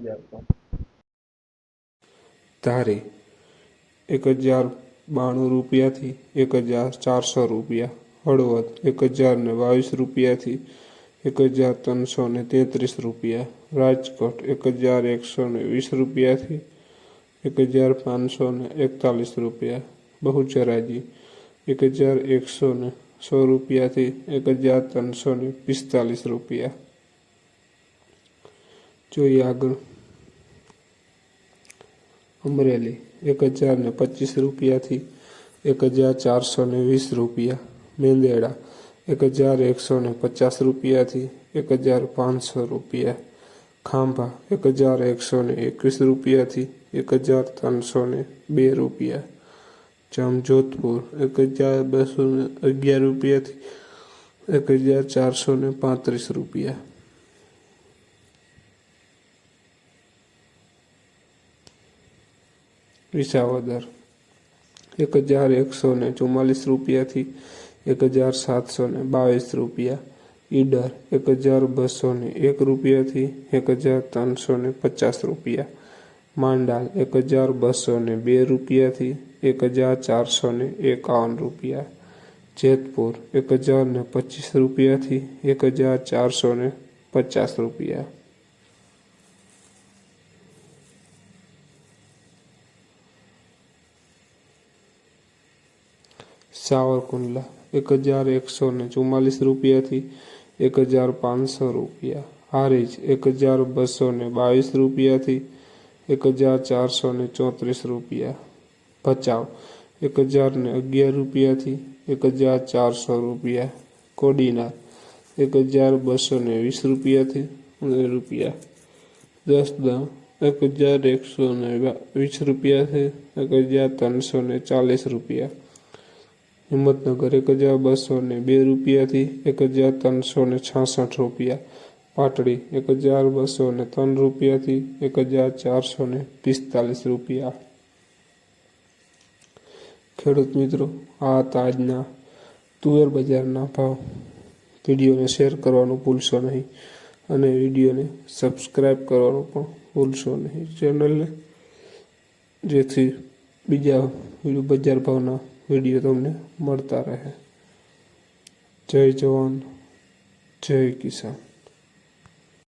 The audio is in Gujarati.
બજાર ભાવ। ધારી 1092 રૂપિયાથી 1400 રૂપિયા। હળવદ 1022 રૂપિયાથી 1333 રૂપિયા। રાજકોટ 1120 રૂપિયાથી 1541 રૂપિયા। બહુચરાજી 1110 રૂપિયાથી 1345 રૂપિયા। જોઈએ આગળ। અમરેલી 1025 રૂપિયાથી 1420 રૂપિયા। મેંદેડા 1150 રૂપિયાથી 1500 રૂપિયા। ખાંભા 1121 રૂપિયાથી 1302 રૂપિયા। જામજોધપુર 1211 રૂપિયાથી 1435 રૂપિયા। વિસાવદર 1144 રૂપિયાથી 1722 રૂપિયા। ઈડર 1201 રૂપિયાથી 1350 રૂપિયા। માંડાલ 1202 રૂપિયાથી 1451 રૂપિયા। જેતપુર 1025 રૂપિયાથી 1450 રૂપિયા। સાવરકુંડલા 1144 રૂપિયાથી 1500 રૂપિયા। હારીજ 1222 રૂપિયાથી 1434 રૂપિયા। ભચાઉ 1011 રૂપિયાથી 1400 રૂપિયા। કોડીનાર 1220 રૂપિયાથી રૂપિયા। જસદણ 1120 રૂપિયાથી 1340 રૂપિયા। હિંમતનગર 1202 રૂપિયાથી 1366 રૂપિયા। પાટડી 1203 રૂપિયાથી 1445 રૂપિયા। ખેડૂત મિત્રો, આ હતા આજના તુવેર બજારના ભાવ। વિડીયોને શેર કરવાનું ભૂલશો નહીં અને વિડીયોને સબસ્ક્રાઈબ કરવાનું પણ ભૂલશો નહીં ચેનલને, જેથી બીજા બજાર ભાવના વિડીયો તમને મળતા રહે। જય જવાન, જય કિસાન।